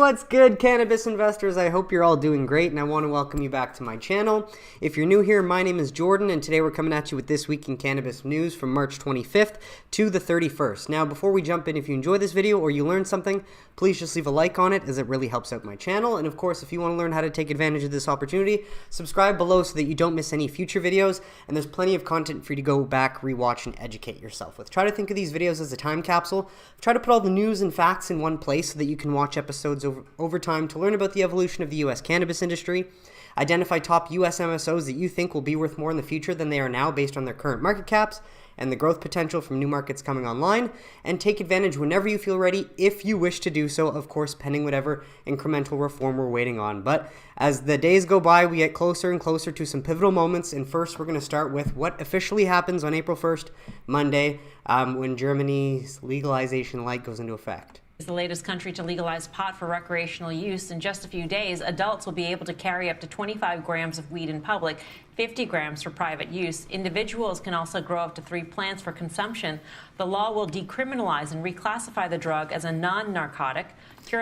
what's good, cannabis investors? I hope you're all doing great, and I want to welcome you back to my channel. If you're new here, my name is Jordan, and today we're coming at you with This Week in Cannabis News from March 25th to the 31st. Now, before we jump in, if you enjoy this video or you learned something, please just leave a like on it, as it really helps out my channel. And of course, if you want to learn how to take advantage of this opportunity, subscribe below so that you don't miss any future videos, and there's plenty of content for you to go back, rewatch, and educate yourself with. Try to think of these videos as a time capsule. Try to put all the news and facts in one place so that you can watch episodes over time to learn about the evolution of the U.S. cannabis industry, identify top U.S. MSOs that you think will be worth more in the future than they are now based on their current market caps and the growth potential from new markets coming online, and take advantage whenever you feel ready, if you wish to do so, of course, pending whatever incremental reform we're waiting on. But as the days go by, we get closer and closer to some pivotal moments, and first we're going to start with what officially happens on April 1st, Monday, when Germany's legalization light goes into effect. Is the latest country to legalize pot for recreational use. In just a few days, adults will be able to carry up to 25 grams of weed in public, 50 grams for private use. Individuals can also grow up to 3 plants for consumption. The law will decriminalize and reclassify the drug as a non-narcotic.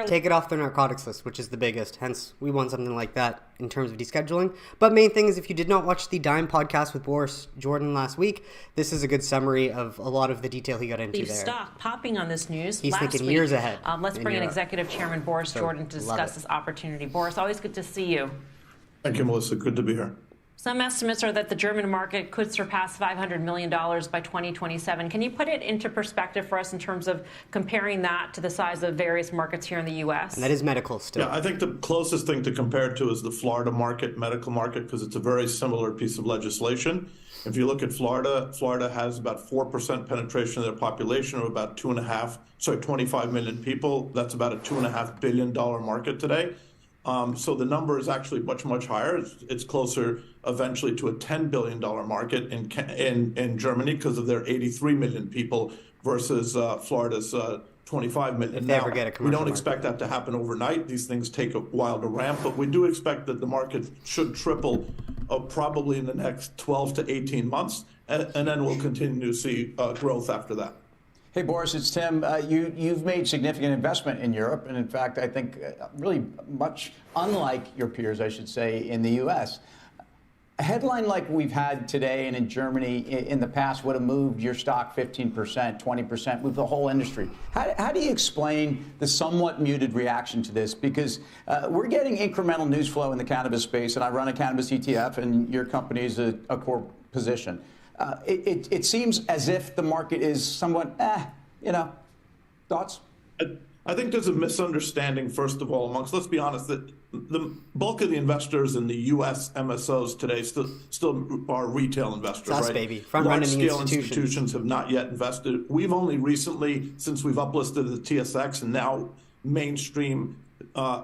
Take it off the narcotics list, which is the biggest. Hence, we want something like that in terms of descheduling. But main thing is, if you did not watch the Dime podcast with Boris Jordan last week, this is a good summary of a lot of the detail he got into there. Stock popping on this news. He's thinking years ahead. Let's bring in Executive Chairman Boris Jordan to discuss this opportunity. Boris, always good to see you. Thank you, Melissa. Good to be here. Some estimates are that the German market could surpass $500 million by 2027. Can you put it into perspective for us in terms of comparing that to the size of various markets here in the U.S.? And that is medical still. Yeah, I think the closest thing to compare it to is the Florida market, medical market, because it's a very similar piece of legislation. If you look at Florida, Florida has about 4% penetration of their population, or about 25 million people. That's about a $2.5 billion market today. So the number is actually much, much higher. It's closer eventually to a $10 billion market in Germany because of their 83 million people versus Florida's 25 million. If they ever get a commercial we don't expect that to happen overnight. These things take a while to ramp, but we do expect that the market should triple probably in the next 12 to 18 months, and then we'll continue to see growth after that. Hey, Boris, it's Tim. You've made significant investment in Europe, and in fact, I think really much unlike your peers, I should say, in the U.S. A headline like we've had today and in Germany in the past would have moved your stock 15%, 20%, moved the whole industry. How do you explain the somewhat muted reaction to this? Because we're getting incremental news flow in the cannabis space, and I run a cannabis ETF, and your company is a core position. It seems as if the market is somewhat, thoughts? I think there's a misunderstanding, first of all, amongst, let's be honest, that the bulk of the investors in the U.S. MSOs today still are retail investors, That's right? baby. Front-running Large-scale institutions have not yet invested. We've only recently, since we've uplisted the TSX and now mainstream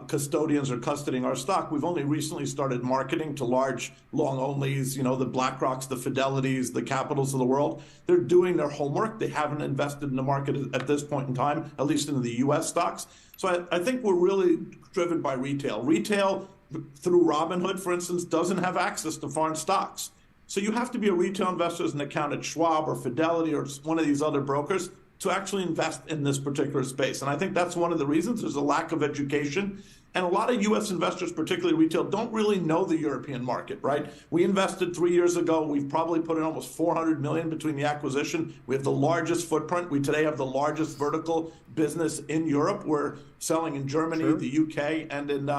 custodians are custodying our stock, we've only recently started marketing to large long-onlys, the BlackRocks, the Fidelities, the Capitals of the world. They're doing their homework. They haven't invested in the market at this point in time, at least in the U.S. stocks. So I think we're really driven by retail. Retail, through Robinhood, for instance, doesn't have access to foreign stocks. So you have to be a retail investor as an account at Schwab or Fidelity or one of these other brokers to actually invest in this particular space. And I think that's one of the reasons. There's a lack of education. And a lot of U.S. investors, particularly retail, don't really know the European market, right? We invested 3 years ago. We've probably put in almost $400 million between the acquisition. We have the largest footprint. We today have the largest vertical business in Europe. We're selling in Germany, the UK, and in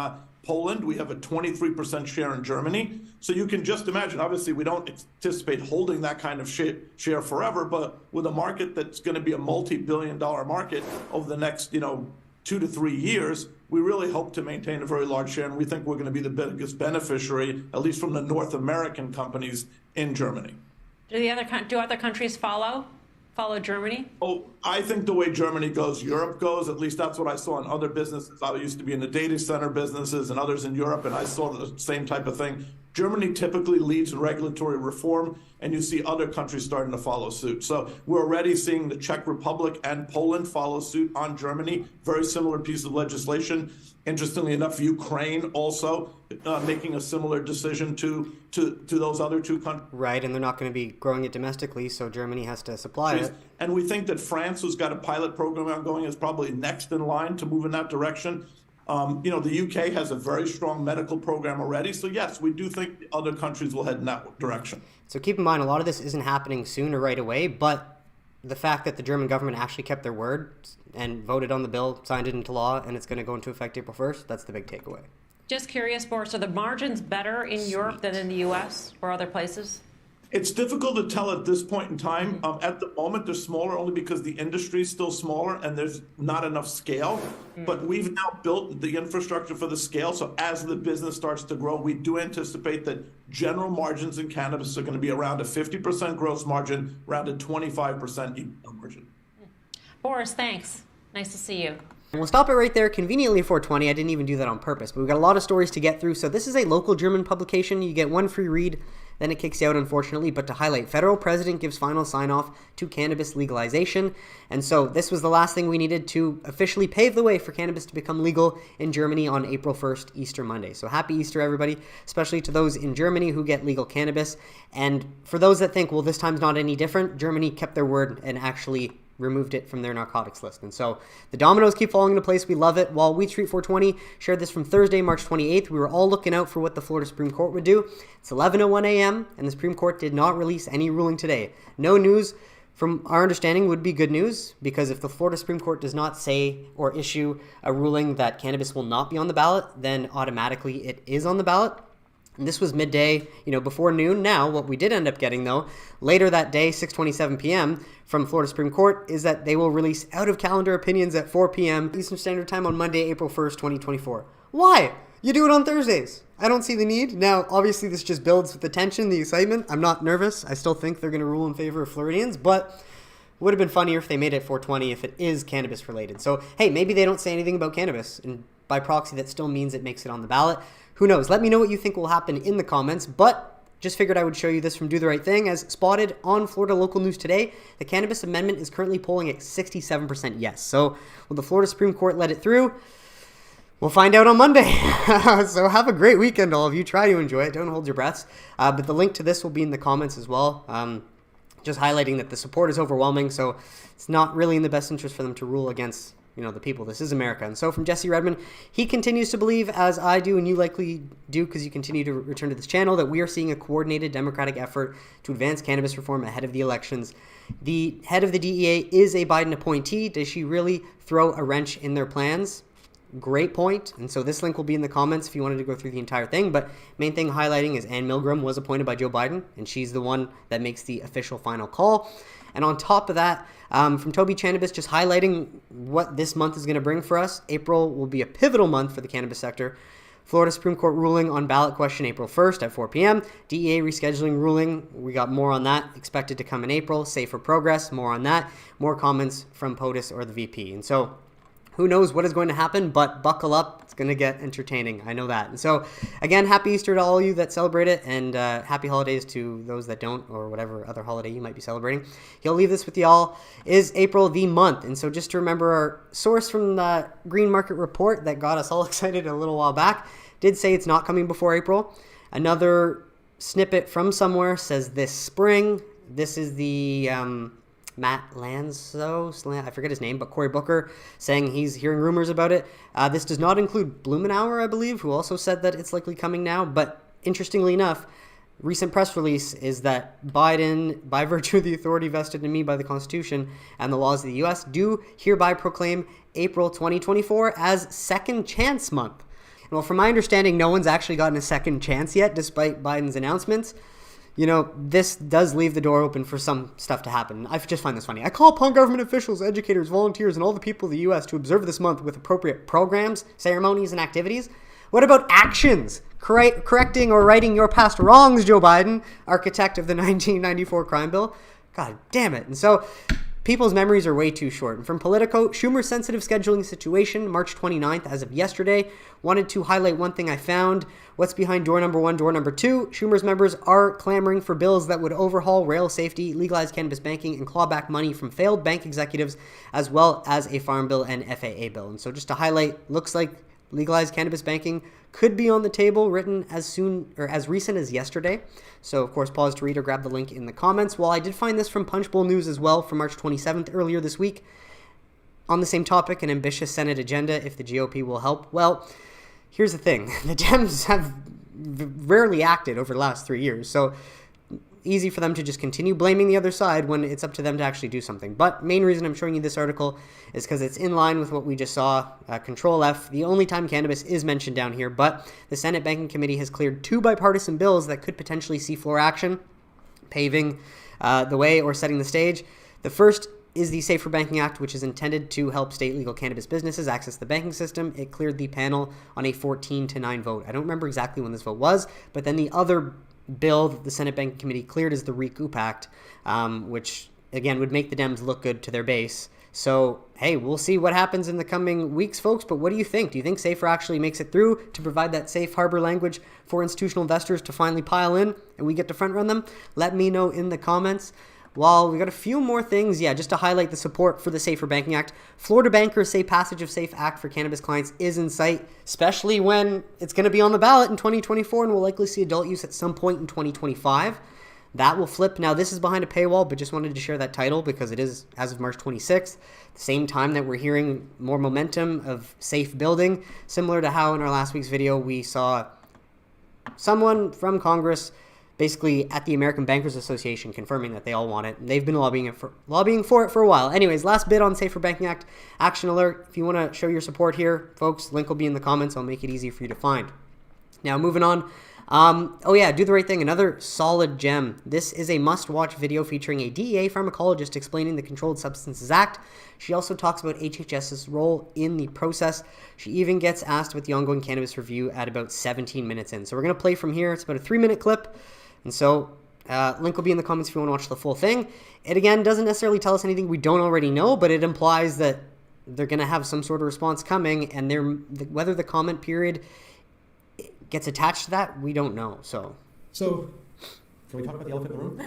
Poland. We have a 23% share in Germany. So you can just imagine, obviously, we don't anticipate holding that kind of share forever, but with a market that's going to be a multi-billion-dollar market over the next, 2 to 3 years, we really hope to maintain a very large share, and we think we're going to be the biggest beneficiary, at least from the North American companies in Germany. Do other countries follow Germany? Oh, I think the way Germany goes, Europe goes. At least that's what I saw in other businesses. I used to be in the data center businesses and others in Europe, and I saw the same type of thing. Germany typically leads in regulatory reform, and you see other countries starting to follow suit. So we're already seeing the Czech Republic and Poland follow suit on Germany. Very similar piece of legislation. Interestingly enough, Ukraine also making a similar decision to those other two countries. Right, and they're not going to be growing it domestically, so Germany has to supply it. And we think that France, who's got a pilot program ongoing, is probably next in line to move in that direction. The UK has a very strong medical program already. So yes, we do think other countries will head in that direction. So keep in mind, a lot of this isn't happening soon or right away, but the fact that the German government actually kept their word and voted on the bill, signed it into law, and it's going to go into effect April 1st, that's the big takeaway. Just curious, Boris, are the margins better in Europe than in the U.S. or other places? It's difficult to tell at this point in time. At the moment, they're smaller only because the industry is still smaller and there's not enough scale. But we've now built the infrastructure for the scale. So as the business starts to grow, we do anticipate that general margins in cannabis are going to be around a 50% gross margin, around a 25% EBITDA margin. Boris, thanks. Nice to see you. We'll stop it right there. Conveniently 420. I didn't even do that on purpose, but we've got a lot of stories to get through. So this is a local German publication. You get one free read, then it kicks you out, unfortunately. But to highlight, federal president gives final sign-off to cannabis legalization. And so this was the last thing we needed to officially pave the way for cannabis to become legal in Germany on April 1st, Easter Monday. So happy Easter, everybody, especially to those in Germany who get legal cannabis. And for those that think, well, this time's not any different, Germany kept their word and actually removed it from their narcotics list. And so the dominoes keep falling into place. We love it. While Weed Street 420 shared this from Thursday, March 28th, we were all looking out for what the Florida Supreme Court would do. It's 11:01 a.m., and the Supreme Court did not release any ruling today. No news, from our understanding, would be good news, because if the Florida Supreme Court does not say or issue a ruling that cannabis will not be on the ballot, then automatically it is on the ballot. And this was midday, before noon. Now, what we did end up getting, though, later that day, 6:27 p.m., from Florida Supreme Court, is that they will release out-of-calendar opinions at 4 p.m. Eastern Standard Time on Monday, April 1st, 2024. Why? You do it on Thursdays. I don't see the need. Now, obviously, this just builds with the tension, the excitement. I'm not nervous. I still think they're going to rule in favor of Floridians, but it would have been funnier if they made it 420 if it is cannabis-related. So, hey, maybe they don't say anything about cannabis, and by proxy, that still means it makes it on the ballot. Who knows? Let me know what you think will happen in the comments, but just figured I would show you this from Do the Right Thing. As spotted on Florida local news today, the cannabis amendment is currently polling at 67% yes. So will the Florida Supreme Court let it through? We'll find out on Monday. So have a great weekend, all of you. Try to enjoy it. Don't hold your breaths. But the link to this will be in the comments as well. Just highlighting that the support is overwhelming, so it's not really in the best interest for them to rule against the people. This is America. And so from Jesse Redmond, he continues to believe, as I do and you likely do because you continue to return to this channel, that we are seeing a coordinated democratic effort to advance cannabis reform ahead of the elections. The head of the DEA is a Biden appointee. Does she really throw a wrench in their plans? Great point. And so this link will be in the comments if you wanted to go through the entire thing. But main thing highlighting is Anne Milgram was appointed by Joe Biden, and she's the one that makes the official final call. And on top of that, from Toby Cannabis, just highlighting what this month is going to bring for us. April will be a pivotal month for the cannabis sector. Florida Supreme Court ruling on ballot question April 1st at 4 p.m. DEA rescheduling ruling. We got more on that expected to come in April. Safer progress. More on that. More comments from POTUS or the VP. And so who knows what is going to happen, but buckle up. It's going to get entertaining. I know that. And so, again, happy Easter to all of you that celebrate it, and happy holidays to those that don't, or whatever other holiday you might be celebrating. He'll leave this with y'all. Is April the month? And so just to remember, our source from the Green Market Report that got us all excited a little while back did say it's not coming before April. Another snippet from somewhere says this spring. This is the Matt Lanzo, I forget his name, but Cory Booker saying he's hearing rumors about it. This does not include Blumenauer, I believe, who also said that it's likely coming now. But interestingly enough, recent press release is that Biden, by virtue of the authority vested in me by the Constitution and the laws of the U.S., do hereby proclaim April 2024 as Second Chance Month. Well, from my understanding, no one's actually gotten a second chance yet, despite Biden's announcements. This does leave the door open for some stuff to happen. I just find this funny. I call upon government officials, educators, volunteers, and all the people of the U.S. to observe this month with appropriate programs, ceremonies, and activities. What about actions? Correcting or righting your past wrongs, Joe Biden, architect of the 1994 crime bill? God damn it. And so people's memories are way too short. And from Politico, Schumer's sensitive scheduling situation, March 29th, as of yesterday, wanted to highlight one thing I found. What's behind door number one, door number two? Schumer's members are clamoring for bills that would overhaul rail safety, legalize cannabis banking, and claw back money from failed bank executives, as well as a farm bill and FAA bill. And so just to highlight, looks like legalized cannabis banking could be on the table, written as soon or as recent as yesterday. So, of course, pause to read or grab the link in the comments. While I did find this from Punchbowl News as well from March 27th, earlier this week. on the same topic, an ambitious Senate agenda if the GOP will help. Well, here's the thing. The Dems have rarely acted over the last 3 years, so easy for them to just continue blaming the other side when it's up to them to actually do something. But main reason I'm showing you this article is because it's in line with what we just saw. Control F, the only time cannabis is mentioned down here, but the Senate Banking Committee has cleared 2 bipartisan bills that could potentially see floor action, paving the way or setting the stage. The first is the Safer Banking Act, which is intended to help state legal cannabis businesses access the banking system. It cleared the panel on a 14-9 vote. I don't remember exactly when this vote was, but then the other bill that the Senate Banking Committee cleared is the Recoup Act, which, again, would make the Dems look good to their base. So, hey, we'll see what happens in the coming weeks, folks, but what do you think? Do you think SAFER actually makes it through to provide that safe harbor language for institutional investors to finally pile in and we get to front run them? Let me know in the comments. Well, we got a few more things, just to highlight the support for the Safer Banking Act. Florida bankers say passage of SAFE Act for cannabis clients is in sight, especially when it's going to be on the ballot in 2024 and we'll likely see adult use at some point in 2025. That will flip. Now, this is behind a paywall, but just wanted to share that title because it is as of March 26th, the same time that we're hearing more momentum of safe building, similar to how in our last week's video we saw someone from Congress basically at the American Bankers Association confirming that they all want it. And they've been lobbying for it for a while. Anyways, last bit on Safer Banking Act action alert. If you want to show your support here, folks, link will be in the comments. I'll make it easy for you to find. Now, moving on. Do the right thing. Another solid gem. This is a must-watch video featuring a DEA pharmacologist explaining the Controlled Substances Act. She also talks about HHS's role in the process. She even gets asked about the ongoing cannabis review at about 17 minutes in. So we're going to play from here. It's about a 3-minute clip. And so, link will be in the comments if you want to watch the full thing. It, again, doesn't necessarily tell us anything we don't already know, but it implies that they're going to have some sort of response coming, and whether the comment period gets attached to that, we don't know. So can we talk about the elephant in the room?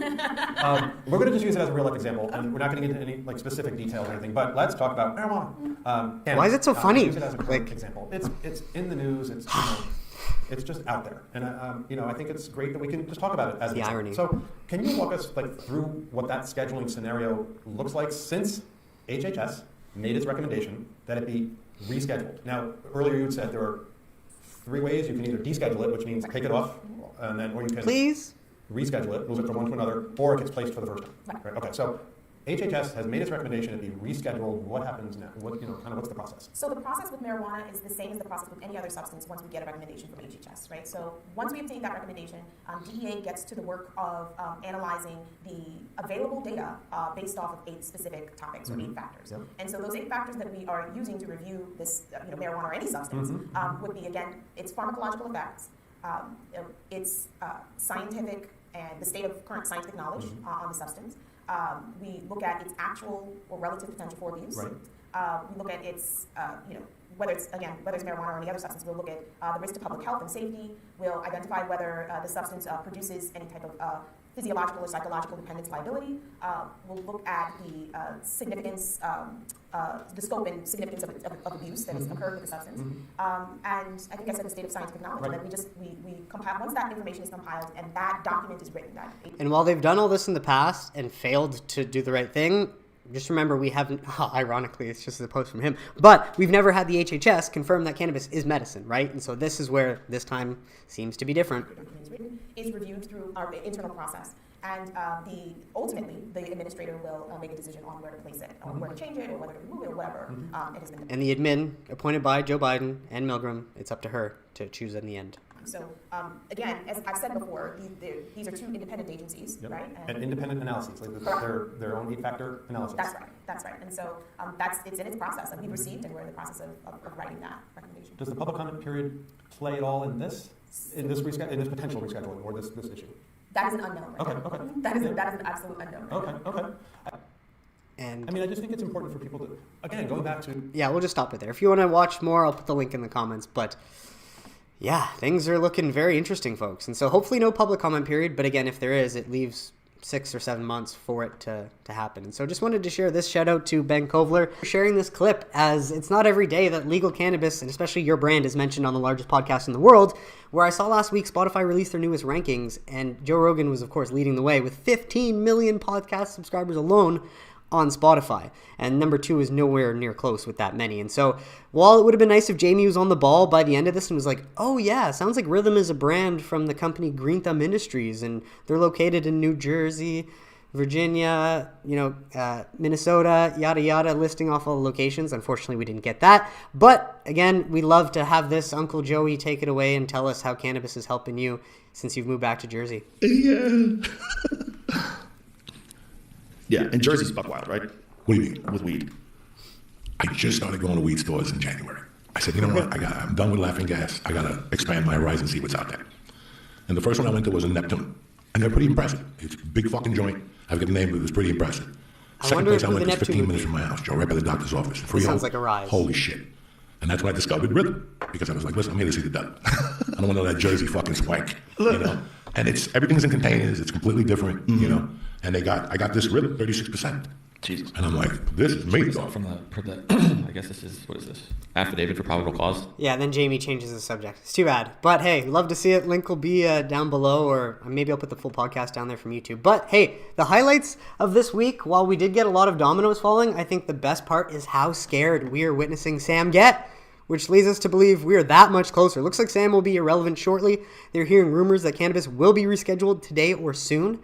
We're going to just use it as a real-life example, and we're not going to get into any specific details or anything, but let's talk about marijuana. Why is it so funny? Use it as a example. It's in the news. It's just out there, and I think it's great that we can just talk about it as the irony. So, can you walk us through what that scheduling scenario looks like since HHS made its recommendation that it be rescheduled? Now, earlier you said there are 3 ways you can either deschedule it, which means take it off, or you can reschedule it, move it from one to another, or it gets placed for the first time. Right? Okay, so HHS has made its recommendation to be rescheduled. What happens now? What's the process? So the process with marijuana is the same as the process with any other substance once we get a recommendation from HHS, right? So once we obtain that recommendation, DEA gets to the work of analyzing the available data based off of 8 specific topics or 8 factors. Yep. And so those 8 factors that we are using to review this, marijuana or any substance would be, again, its pharmacological effects, its scientific and the state of current scientific knowledge on the substance. We look at its actual or relative potential for abuse. Right. We look at its, whether it's marijuana or any other substance. We'll look at the risk to public health and safety. We'll identify whether the substance produces any type of physiological or psychological dependence liability. We'll look at the significance, the scope and significance of abuse that has occurred with the substance. And I think I said the state of scientific knowledge. Right. That we compile, once that information is compiled and that document is written. And while they've done all this in the past and failed to do the right thing, just remember we haven't, ironically, it's just a post from him, but we've never had the HHS confirm that cannabis is medicine, right? And so this is where this time seems to be different. Is reviewed through our internal process. And ultimately, the administrator will make a decision on where to place it, or where to change it, or whether to remove it, or whatever it has been. And the admin, appointed by Joe Biden, Anne Milgram, it's up to her to choose in the end. So, again, as I've said before, these are 2 independent agencies, right? And independent analyses, their own 8-factor analysis. That's right. And so it's in its process that we've received, and we're in the process of writing that recommendation. Does the public comment period play at all in this potential rescheduling or this issue? That is an unknown. Right? Okay. That is an absolute unknown. Right? Okay. And I just think it's important for people to, again, going back to... Yeah, we'll just stop it there. If you want to watch more, I'll put the link in the comments. But yeah, things are looking very interesting, folks. And so hopefully no public comment period. But again, if there is, it leaves 6 or 7 months for it to happen. And so just wanted to share this. Shout out to Ben Kovler for sharing this clip, as it's not every day that legal cannabis, and especially your brand, is mentioned on the largest podcast in the world, where I saw last week Spotify released their newest rankings, and Joe Rogan was, of course, leading the way with 15 million podcast subscribers alone on Spotify. And number 2 is nowhere near close with that many. And so while it would have been nice if Jamie was on the ball by the end of this and was like, oh yeah, sounds like Rythm is a brand from the company Green Thumb Industries, and they're located in New Jersey, Virginia, Minnesota, yada yada, listing off all the locations. Unfortunately, we didn't get that. But again, we love to have this Uncle Joey take it away and tell us how cannabis is helping you since you've moved back to Jersey. Yeah. Yeah, and Jersey's buck wild, right? What do you mean? With weed. I just started going to weed stores in January. I said, you know what? I'm done with laughing gas. I got to expand my horizon, see what's out there. And the first one I went to was in Neptune. And they're pretty impressive. It's a big fucking joint. I forget the name, but it was pretty impressive. Second place I went was 15 minutes from my house, Joe, right by the doctor's office. Sounds like a rise. Holy shit. And that's when I discovered Rythm. Because I was like, listen, I'm here to see the devil. I don't want to know that Jersey fucking swank, And everything's in containers. It's completely different, And I got this Rythm, 36%. Jesus. And I'm like, this is me. From the I guess this is, what is this? Affidavit for probable cause? Yeah, then Jamie changes the subject. It's too bad. But hey, love to see it. Link will be down below, or maybe I'll put the full podcast down there from YouTube. But hey, the highlights of this week, while we did get a lot of dominoes falling, I think the best part is how scared we are witnessing Sam get, which leads us to believe we are that much closer. Looks like Sam will be irrelevant shortly. They're hearing rumors that cannabis will be rescheduled today or soon.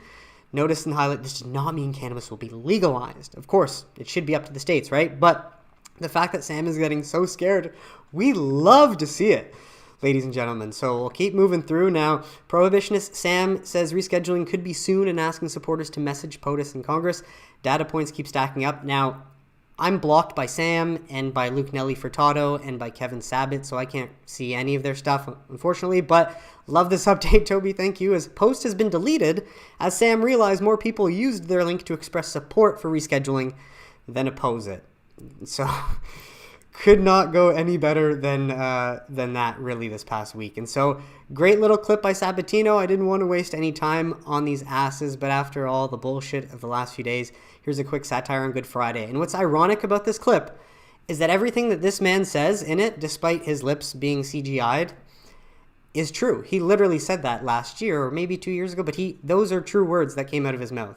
Notice in the highlight, this does not mean cannabis will be legalized. Of course, it should be up to the states, right? But the fact that Sam is getting so scared, we love to see it, ladies and gentlemen. So we'll keep moving through now. Prohibitionist Sam says rescheduling could be soon and asking supporters to message POTUS in Congress. Data points keep stacking up. Now, I'm blocked by Sam and by Luke Nelly Furtado and by Kevin Sabat, so I can't see any of their stuff, unfortunately. But love this update, Toby. Thank you. As post has been deleted, as Sam realized more people used their link to express support for rescheduling than oppose it. So could not go any better than that, really, this past week. And so great little clip by Sabatino. I didn't want to waste any time on these asses, but after all the bullshit of the last few days, here's a quick satire on Good Friday. And what's ironic about this clip is that everything that this man says in it, despite his lips being CGI'd, is true. He literally said that last year or maybe 2 years ago, but those are true words that came out of his mouth.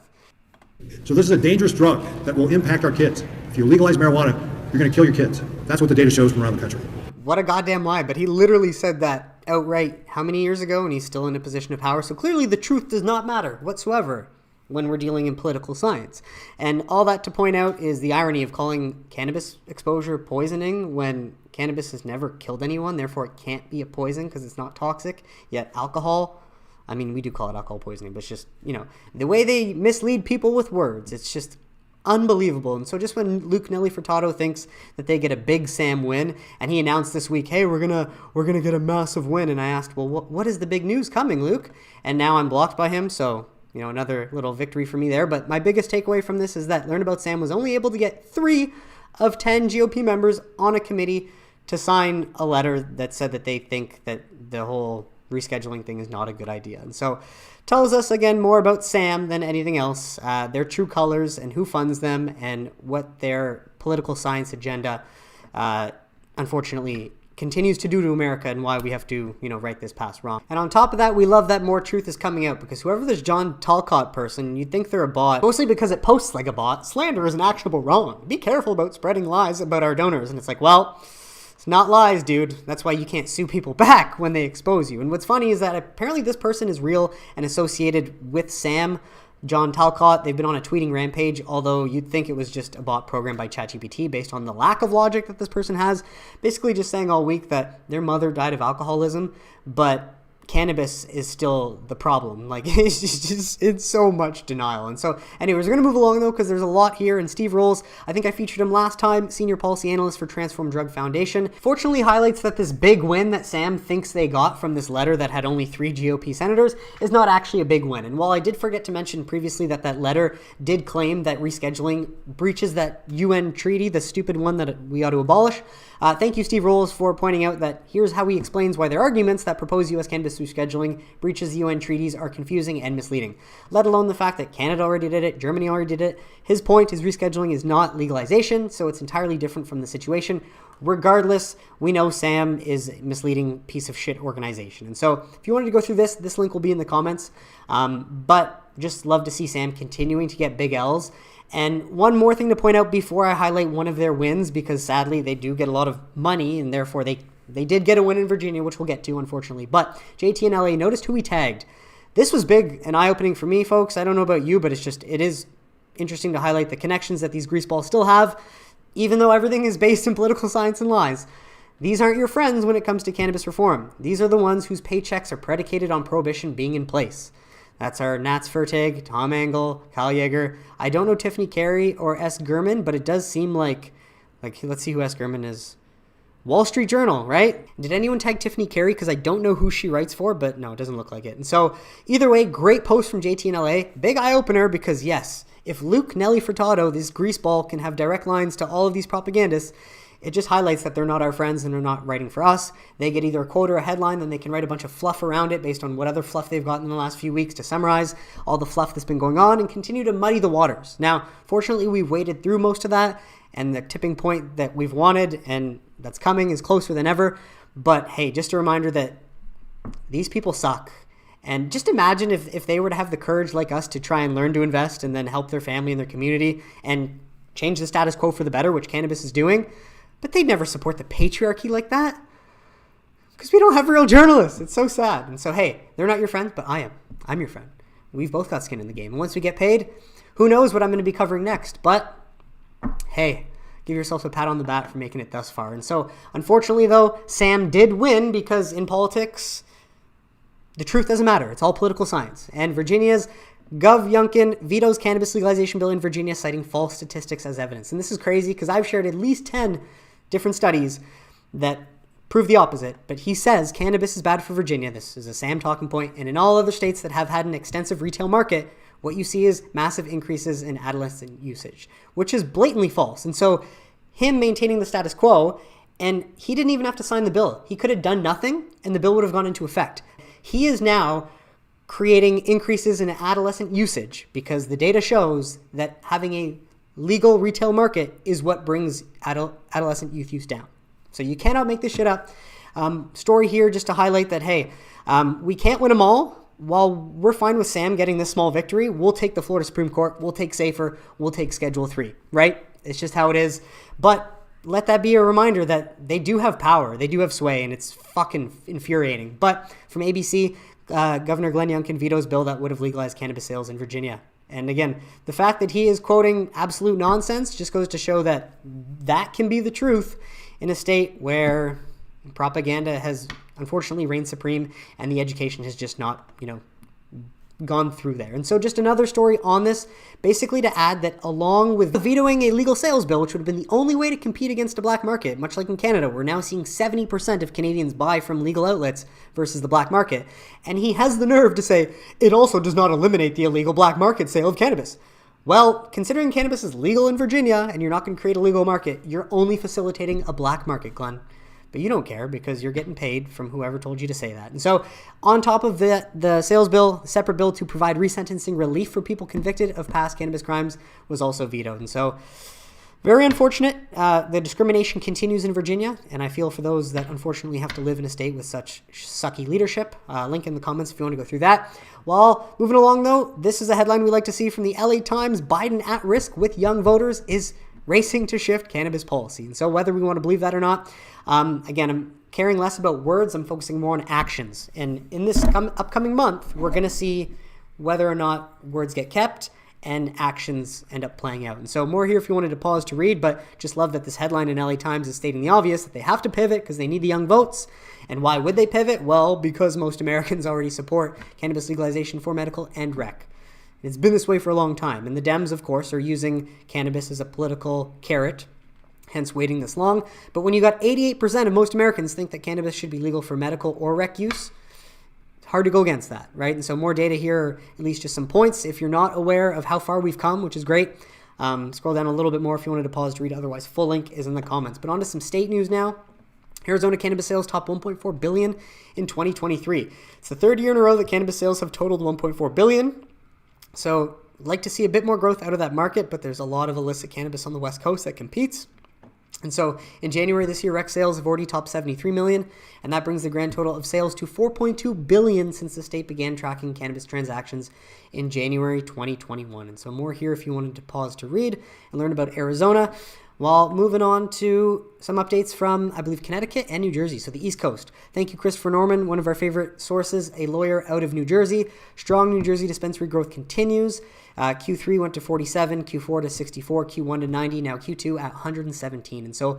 So this is a dangerous drug that will impact our kids. If you legalize marijuana, you're going to kill your kids. That's what the data shows from around the country. What a goddamn lie, but he literally said that outright how many years ago, and he's still in a position of power. So clearly the truth does not matter whatsoever when we're dealing in political science. And all that to point out is the irony of calling cannabis exposure poisoning when cannabis has never killed anyone, therefore it can't be a poison because it's not toxic. Yet alcohol, I mean, we do call it alcohol poisoning, but it's just, the way they mislead people with words, it's just unbelievable. And so just when Luke Nelly Furtado thinks that they get a big Sam win, and he announced this week, hey, we're gonna get a massive win, and I asked, well, what is the big news coming, Luke? And now I'm blocked by him, so another little victory for me there. But my biggest takeaway from this is that Learn About Sam was only able to get 3 of 10 GOP members on a committee to sign a letter that said that they think that the whole rescheduling thing is not a good idea. And so tells us again more about Sam than anything else, their true colors and who funds them and what their political science agenda unfortunately continues to do to America and why we have to, right this past wrong. And on top of that, we love that more truth is coming out because whoever this John Talcott person, you'd think they're a bot, mostly because it posts like a bot. Slander is an actionable wrong. Be careful about spreading lies about our donors. And it's like, well, it's not lies, dude. That's why you can't sue people back when they expose you. And what's funny is that apparently this person is real and associated with Sam, John Talcott. They've been on a tweeting rampage, although you'd think it was just a bot program by ChatGPT based on the lack of logic that this person has. Basically just saying all week that their mother died of alcoholism, but cannabis is still the problem. Like, it's so much denial. And so anyways, we're going to move along though, because there's a lot here. And Steve Rolls, I think I featured him last time, senior policy analyst for Transform Drug Foundation, fortunately highlights that this big win that Sam thinks they got from this letter that had only 3 GOP senators is not actually a big win. And while I did forget to mention previously that letter did claim that rescheduling breaches that UN treaty, the stupid one that we ought to abolish, thank you, Steve Rolls, for pointing out that here's how he explains why their arguments that propose U.S. cannabis rescheduling breaches the UN treaties are confusing and misleading, let alone the fact that Canada already did it, Germany already did it. His point is rescheduling is not legalization, so it's entirely different from the situation. Regardless, we know Sam is a misleading piece of shit organization. And so if you wanted to go through this link will be in the comments. But just love to see Sam continuing to get big L's And one more thing to point out before I highlight one of their wins, because sadly they do get a lot of money and therefore they did get a win in Virginia, which we'll get to, unfortunately. But JT in LA, noticed who he tagged. This was big and eye-opening for me, folks. I don't know about you, but it is interesting to highlight the connections that these greaseballs still have, even though everything is based in political science and lies. These aren't your friends when it comes to cannabis reform. These are the ones whose paychecks are predicated on prohibition being in place. That's our Nats Fertig, Tom Engel, Kyle Yeager. I don't know Tiffany Carey or S. Gurman, but it does seem like let's see who S. Gurman is. Wall Street Journal, right? Did anyone tag Tiffany Carey? Because I don't know who she writes for, but no, it doesn't look like it. And so either way, great post from JT in LA. Big eye-opener because yes, if Luke Nelly Furtado, this greaseball, can have direct lines to all of these propagandists, it just highlights that they're not our friends and they're not writing for us. They get either a quote or a headline, then they can write a bunch of fluff around it based on what other fluff they've gotten in the last few weeks to summarize all the fluff that's been going on and continue to muddy the waters. Now, fortunately, we've waded through most of that, and the tipping point that we've wanted and that's coming is closer than ever. But hey, just a reminder that these people suck. And just imagine if they were to have the courage like us to try and learn to invest and then help their family and their community and change the status quo for the better, which cannabis is doing. But they'd never support the patriarchy like that because we don't have real journalists. It's so sad. And so, hey, they're not your friends, but I am. I'm your friend. We've both got skin in the game. And once we get paid, who knows what I'm going to be covering next. But, hey, give yourself a pat on the back for making it thus far. And so, unfortunately, though, Sam did win because in politics, the truth doesn't matter. It's all political science. And Virginia's Gov. Youngkin vetoes cannabis legalization bill in Virginia, citing false statistics as evidence. And this is crazy because I've shared at least 10 different studies that prove the opposite. But he says cannabis is bad for Virginia. This is a Sam talking point. And in all other states that have had an extensive retail market, what you see is massive increases in adolescent usage, which is blatantly false. And so him maintaining the status quo, and he didn't even have to sign the bill. He could have done nothing and the bill would have gone into effect. He is now creating increases in adolescent usage because the data shows that having a legal retail market is what brings adolescent youth use down. So you cannot make this shit up. Story here just to highlight that, hey, we can't win them all. While we're fine with Sam getting this small victory, we'll take the Florida Supreme Court, we'll take SAFER, we'll take Schedule III, right? It's just how it is. But let that be a reminder that they do have power, they do have sway, and it's fucking infuriating. But from ABC, Governor Glenn Youngkin vetoes bill that would have legalized cannabis sales in Virginia. And again, the fact that he is quoting absolute nonsense just goes to show that that can be the truth in a state where propaganda has unfortunately reigned supreme and the education has just not, gone through there. And so just another story on this, basically to add that along with vetoing a legal sales bill, which would have been the only way to compete against a black market, much like in Canada, we're now seeing 70% of Canadians buy from legal outlets versus the black market. And he has the nerve to say, it also does not eliminate the illegal black market sale of cannabis. Well, considering cannabis is legal in Virginia and you're not going to create a legal market, you're only facilitating a black market, Glenn. But you don't care because you're getting paid from whoever told you to say that. And so on top of the sales bill, a separate bill to provide resentencing relief for people convicted of past cannabis crimes was also vetoed. And so very unfortunate. The discrimination continues in Virginia, and I feel for those that unfortunately have to live in a state with such sucky leadership. Link in the comments if you want to go through that. While moving along, though, this is a headline we like to see from the LA Times. Biden at risk with young voters is racing to shift cannabis policy. And so whether we want to believe that or not, again, I'm caring less about words. I'm focusing more on actions. And in this upcoming month, we're going to see whether or not words get kept and actions end up playing out. And so more here if you wanted to pause to read, but just love that this headline in LA Times is stating the obvious, that they have to pivot because they need the young votes. And why would they pivot? Well, because most Americans already support cannabis legalization for medical and rec. It's been this way for a long time. And the Dems, of course, are using cannabis as a political carrot, hence waiting this long. But when you got 88% of most Americans think that cannabis should be legal for medical or rec use, it's hard to go against that, right? And so more data here, or at least just some points. If you're not aware of how far we've come, which is great, scroll down a little bit more if you wanted to pause to read. Otherwise, full link is in the comments. But on to some state news now. Arizona cannabis sales topped $1.4 billion in 2023. It's the third year in a row that cannabis sales have totaled $1.4 billion. So I'd like to see a bit more growth out of that market, but there's a lot of illicit cannabis on the West Coast that competes. And so in January this year, rec sales have already topped 73 million, and that brings the grand total of sales to 4.2 billion since the state began tracking cannabis transactions in January 2021. And so more here if you wanted to pause to read and learn about Arizona. While moving on to some updates from, I believe, Connecticut and New Jersey, so the East Coast. Thank you, Christopher Norman, one of our favorite sources, a lawyer out of New Jersey. Strong New Jersey dispensary growth continues. Q3 went to 47, Q4 to 64, Q1 to 90, now Q2 at 117. And so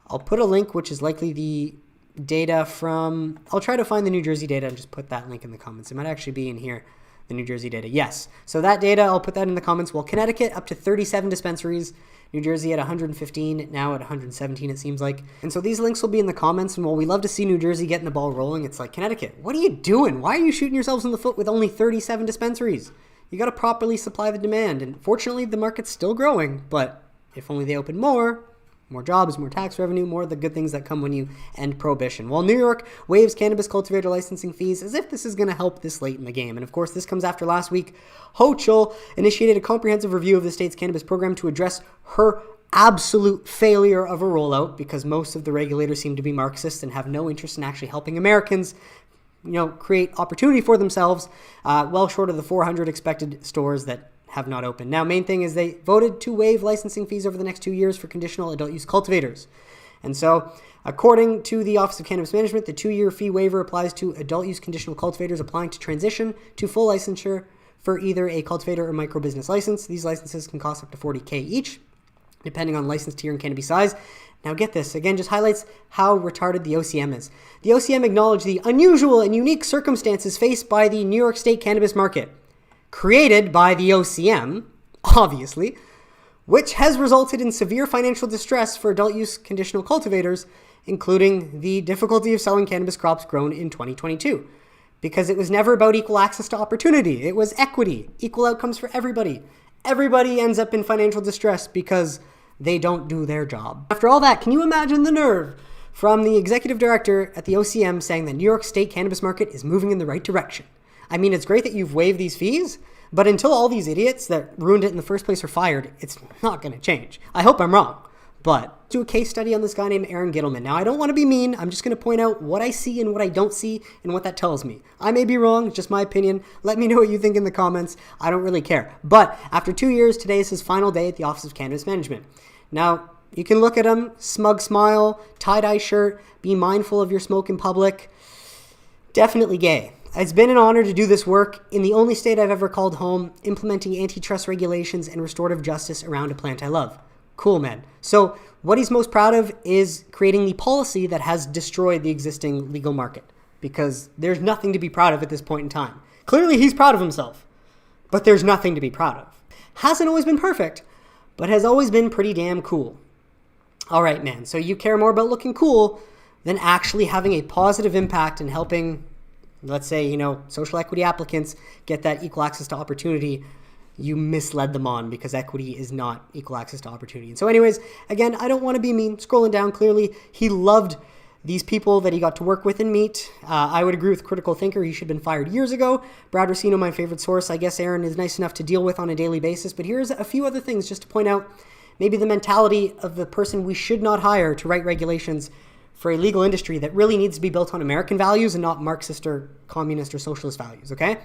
I'll put a link, which is likely the data from, I'll try to find the New Jersey data and just put that link in the comments. It might actually be in here, the New Jersey data. Yes. So that data, I'll put that in the comments. Well, Connecticut up to 37 dispensaries. New Jersey at 115, now at 117 it seems like. And so these links will be in the comments, and while we love to see New Jersey getting the ball rolling, it's like, Connecticut, what are you doing? Why are you shooting yourselves in the foot with only 37 dispensaries? You got to properly supply the demand, and fortunately the market's still growing, but if only they open more jobs, more tax revenue, more of the good things that come when you end prohibition. While New York waives cannabis cultivator licensing fees as if this is going to help this late in the game. And of course, this comes after last week, Hochul initiated a comprehensive review of the state's cannabis program to address her absolute failure of a rollout, because most of the regulators seem to be Marxist and have no interest in actually helping Americans, create opportunity for themselves, well short of the 400 expected stores that have not opened. Now, main thing is they voted to waive licensing fees over the next 2 years for conditional adult use cultivators. And so, according to the Office of Cannabis Management, the 2-year fee waiver applies to adult use conditional cultivators applying to transition to full licensure for either a cultivator or micro business license. These licenses can cost up to $40,000 each, depending on license tier and cannabis size. Now get this, again, just highlights how retarded the OCM is. The OCM acknowledged the unusual and unique circumstances faced by the New York State cannabis market, created by the OCM, obviously, which has resulted in severe financial distress for adult use conditional cultivators, including the difficulty of selling cannabis crops grown in 2022. Because it was never about equal access to opportunity. It was equity, equal outcomes for everybody. Everybody ends up in financial distress because they don't do their job. After all that, can you imagine the nerve from the executive director at the OCM saying that New York State cannabis market is moving in the right direction? I mean, it's great that you've waived these fees, but until all these idiots that ruined it in the first place are fired, it's not going to change. I hope I'm wrong, but do a case study on this guy named Aaron Gittleman. Now, I don't want to be mean. I'm just going to point out what I see and what I don't see and what that tells me. I may be wrong. It's just my opinion. Let me know what you think in the comments. I don't really care. But after 2 years, today is his final day at the Office of Cannabis Management. Now, you can look at him, smug smile, tie-dye shirt, be mindful of your smoke in public. Definitely gay. It's been an honor to do this work in the only state I've ever called home, implementing antitrust regulations and restorative justice around a plant I love. Cool, man. So what he's most proud of is creating the policy that has destroyed the existing legal market, because there's nothing to be proud of at this point in time. Clearly, he's proud of himself, but there's nothing to be proud of. Hasn't always been perfect, but has always been pretty damn cool. All right, man. So you care more about looking cool than actually having a positive impact and helping, let's say, social equity applicants get that equal access to opportunity you misled them on, because equity is not equal access to opportunity. And so anyways, again, I don't want to be mean. Scrolling down, clearly, he loved these people that he got to work with and meet. I would agree with Critical Thinker. He should have been fired years ago. Brad Racino, my favorite source. I guess Aaron is nice enough to deal with on a daily basis. But here's a few other things just to point out maybe the mentality of the person we should not hire to write regulations for a legal industry that really needs to be built on American values and not Marxist or communist or socialist values, okay?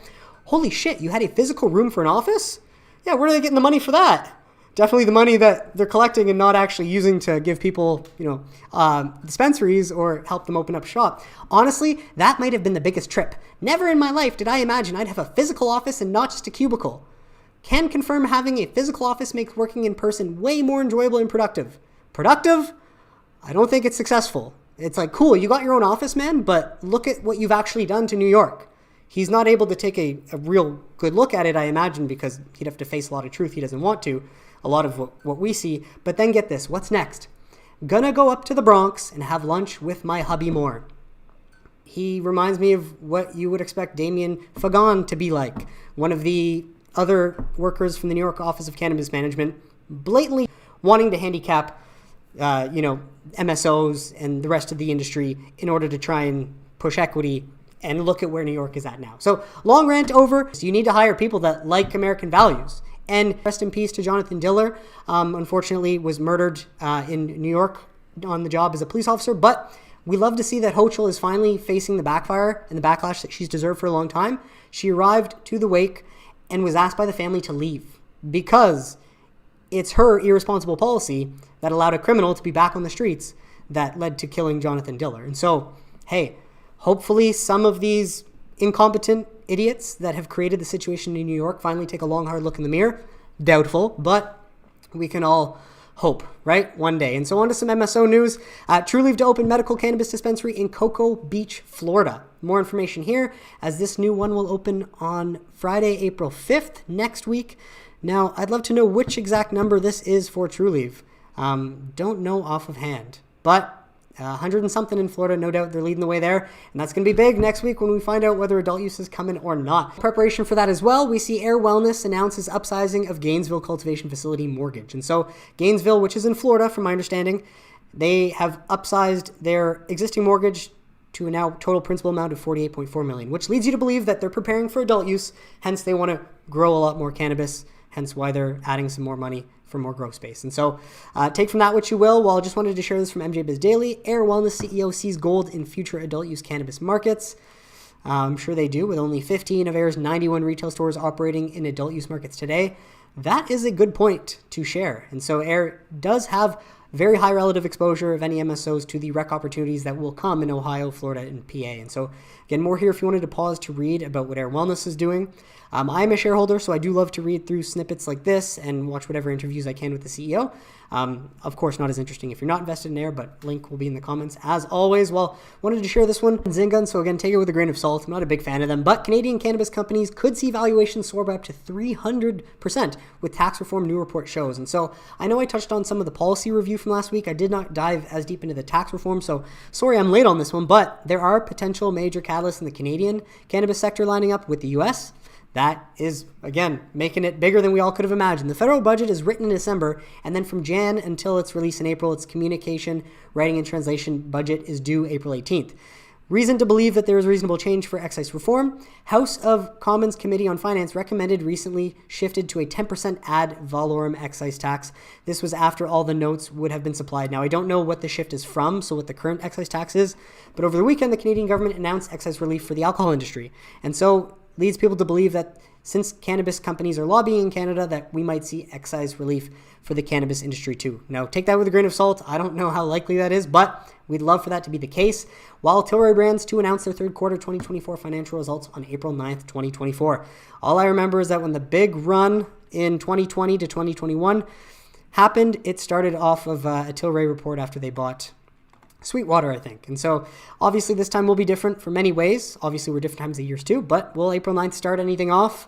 Holy shit, you had a physical room for an office? Yeah, where are they getting the money for that? Definitely the money that they're collecting and not actually using to give people, dispensaries or help them open up shop. Honestly, that might have been the biggest trip. Never in my life did I imagine I'd have a physical office and not just a cubicle. Can confirm having a physical office makes working in person way more enjoyable and productive. Productive? I don't think it's successful. It's like, cool, you got your own office, man, but look at what you've actually done to New York. He's not able to take a real good look at it, I imagine, because he'd have to face a lot of truth he doesn't want to, a lot of what we see. But then get this, what's next? Gonna go up to the Bronx and have lunch with my hubby Moore. He reminds me of what you would expect Damien Fagon to be like, one of the other workers from the New York Office of Cannabis Management, blatantly wanting to handicap MSOs and the rest of the industry in order to try and push equity, and look at where New York is at now. So long rant over. So you need to hire people that like American values. And rest in peace to Jonathan Diller. Unfortunately was murdered in New York on the job as a police officer, but we love to see that Hochul is finally facing the backfire and the backlash that she's deserved for a long time. She arrived to the wake and was asked by the family to leave because it's her irresponsible policy that allowed a criminal to be back on the streets that led to killing Jonathan Diller. And so, hey, hopefully some of these incompetent idiots that have created the situation in New York finally take a long, hard look in the mirror. Doubtful, but we can all hope, right? One day. And so on to some MSO news. Trulieve to open medical cannabis dispensary in Cocoa Beach, Florida. More information here, as this new one will open on Friday, April 5th, next week. Now, I'd love to know which exact number this is for Trulieve. Don't know off of hand, but 100 and something in Florida, no doubt they're leading the way there. And that's going to be big next week when we find out whether adult use is coming or not. Preparation for that as well, we see Air Wellness announces upsizing of Gainesville cultivation facility mortgage. And so Gainesville, which is in Florida from my understanding, they have upsized their existing mortgage to a now total principal amount of $48.4 million, which leads you to believe that they're preparing for adult use. Hence, they want to grow a lot more cannabis, hence why they're adding some more money for more grow space. And so take from that what you will. Well, I just wanted to share this from MJ Biz Daily. Air Wellness CEO sees gold in future adult use cannabis markets. I'm sure they do, with only 15 of Air's 91 retail stores operating in adult use markets today. That is a good point to share. And so Air does have very high relative exposure of any MSOs to the rec opportunities that will come in Ohio, Florida, and PA. And so again, more here if you wanted to pause to read about what Air Wellness is doing. I'm a shareholder, so I do love to read through snippets like this and watch whatever interviews I can with the CEO. Of course, not as interesting if you're not invested in Air, but link will be in the comments as always. Well, wanted to share this one. Zynga, so again, take it with a grain of salt. I'm not a big fan of them, but Canadian cannabis companies could see valuations soar by up to 300% with tax reform, new report shows. And so I know I touched on some of the policy review from last week. I did not dive as deep into the tax reform, so sorry I'm late on this one, but there are potential major catalysts in the Canadian cannabis sector lining up with the US. That is, again, making it bigger than we all could have imagined. The federal budget is written in December, and then from Jan until its release in April, its communication, writing, and translation budget is due April 18th. Reason to believe that there is reasonable change for excise reform. House of Commons Committee on Finance recommended recently shifted to a 10% ad valorem excise tax. This was after all the notes would have been supplied. Now, I don't know what the shift is from, so what the current excise tax is, but over the weekend, the Canadian government announced excise relief for the alcohol industry. And so leads people to believe that since cannabis companies are lobbying in Canada, that we might see excise relief for the cannabis industry too. Now, take that with a grain of salt. I don't know how likely that is, but we'd love for that to be the case. While Tilray Brands to announce their third quarter 2024 financial results on April 9th, 2024. All I remember is that when the big run in 2020 to 2021 happened, it started off of a Tilray report after they bought Sweetwater, I think. And so obviously this time will be different for many ways. Obviously we're different times of years too, but will April 9th start anything off?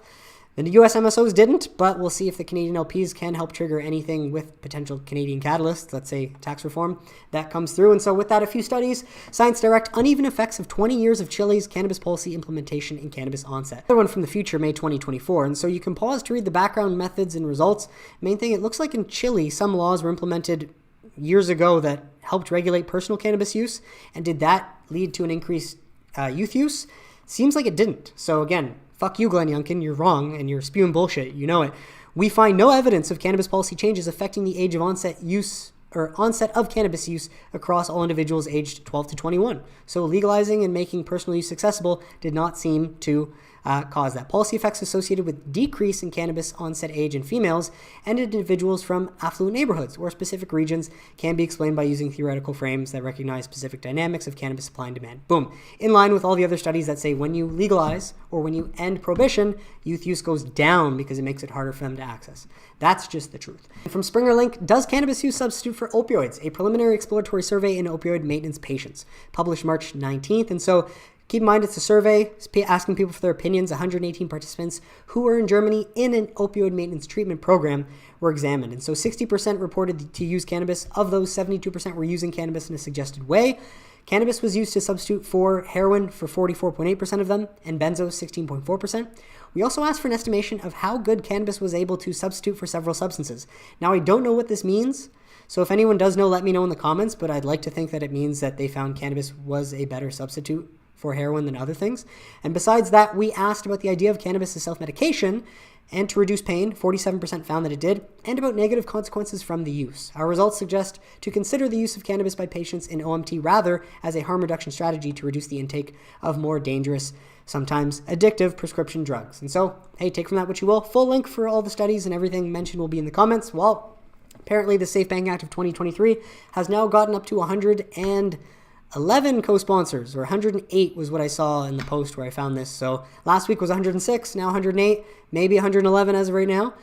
The US MSOs didn't, but we'll see if the Canadian LPs can help trigger anything with potential Canadian catalysts, let's say tax reform, that comes through. And so with that, a few studies. Science Direct, uneven effects of 20 years of Chile's cannabis policy implementation in cannabis onset. Another one from the future, May 2024. And so you can pause to read the background methods and results. Main thing, it looks like in Chile, some laws were implemented years ago that helped regulate personal cannabis use. And did that lead to an increased youth use? Seems like it didn't. So again, fuck you, Glenn Youngkin, you're wrong and you're spewing bullshit. You know it. We find no evidence of cannabis policy changes affecting the age of onset of cannabis use across all individuals aged 12 to 21. So legalizing and making personal use accessible did not seem to cause that. Policy effects associated with decrease in cannabis onset age in females and individuals from affluent neighborhoods or specific regions can be explained by using theoretical frames that recognize specific dynamics of cannabis supply and demand. Boom. In line with all the other studies that say when you legalize or when you end prohibition, youth use goes down because it makes it harder for them to access. That's just the truth. From Springer Link, does cannabis use substitute for opioids? A preliminary exploratory survey in opioid maintenance patients, published March 19th. And so keep in mind, it's a survey asking people for their opinions. 118 participants who were in Germany in an opioid maintenance treatment program were examined. And so 60% reported to use cannabis. Of those, 72% were using cannabis in a suggested way. Cannabis was used to substitute for heroin for 44.8% of them, and benzo 16.4%. We also asked for an estimation of how good cannabis was able to substitute for several substances. Now, I don't know what this means, so if anyone does know, let me know in the comments, but I'd like to think that it means that they found cannabis was a better substitute for heroin than other things. And besides that, we asked about the idea of cannabis as self-medication and to reduce pain. 47% found that it did, and about negative consequences from the use. Our results suggest to consider the use of cannabis by patients in OMT rather as a harm reduction strategy to reduce the intake of more dangerous, sometimes addictive prescription drugs. And so, hey, take from that what you will. Full link for all the studies and everything mentioned will be in the comments. Well, apparently the Safe Banking Act of 2023 has now gotten up to 111 co-sponsors, or 108 was what I saw in the post where I found this. So last week was 106, now 108, maybe 111 as of right now.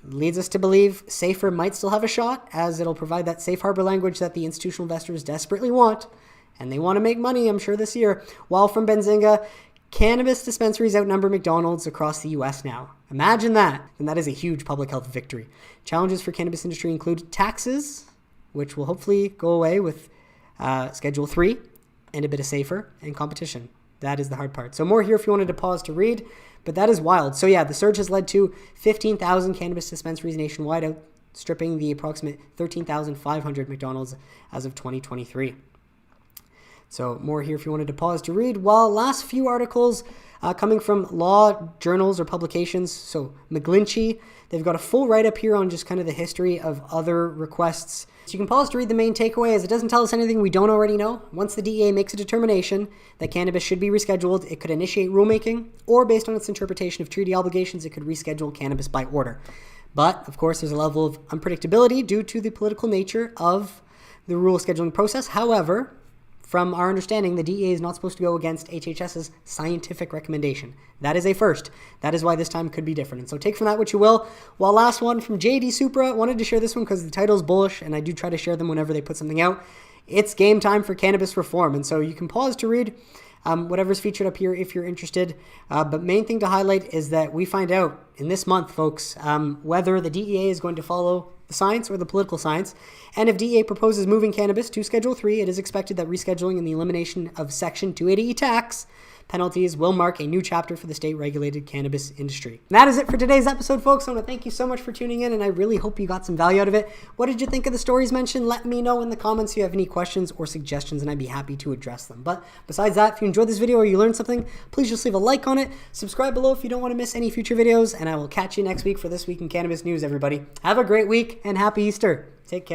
Leads us to believe SAFER might still have a shot, as it'll provide that safe harbor language that the institutional investors desperately want, and they want to make money, I'm sure, this year. While from Benzinga, cannabis dispensaries outnumber McDonald's across the U.S. now. Imagine that, and that is a huge public health victory. Challenges for cannabis industry include taxes, which will hopefully go away with Schedule III, and a bit of SAFER, and competition. That is the hard part. So more here if you wanted to pause to read, but that is wild. So yeah, the surge has led to 15,000 cannabis dispensaries nationwide, outstripping the approximate 13,500 McDonald's as of 2023. So more here if you wanted to pause to read. Well, last few articles coming from law journals or publications. So McGlinchey, they've got a full write-up here on just kind of the history of other requests. So you can pause to read the main takeaway, as it doesn't tell us anything we don't already know. Once the DEA makes a determination that cannabis should be rescheduled, it could initiate rulemaking, or based on its interpretation of treaty obligations, it could reschedule cannabis by order. But, of course, there's a level of unpredictability due to the political nature of the rule scheduling process. However, from our understanding, the DEA is not supposed to go against HHS's scientific recommendation. That is a first. That is why this time could be different. And so take from that what you will. While last one from JD Supra, wanted to share this one because the title is bullish, and I do try to share them whenever they put something out. It's game time for cannabis reform. And so you can pause to read whatever's featured up here if you're interested. But main thing to highlight is that we find out in this month, folks, whether the DEA is going to follow the science or the political science. And if DEA proposes moving cannabis to Schedule III, it is expected that rescheduling and the elimination of Section 280E tax penalties will mark a new chapter for the state-regulated cannabis industry. And that is it for today's episode, folks. I want to thank you so much for tuning in, and I really hope you got some value out of it. What did you think of the stories mentioned? Let me know in the comments if you have any questions or suggestions, and I'd be happy to address them. But besides that, if you enjoyed this video or you learned something, please just leave a like on it. Subscribe below if you don't want to miss any future videos, and I will catch you next week for This Week in Cannabis News, everybody. Have a great week, and happy Easter. Take care.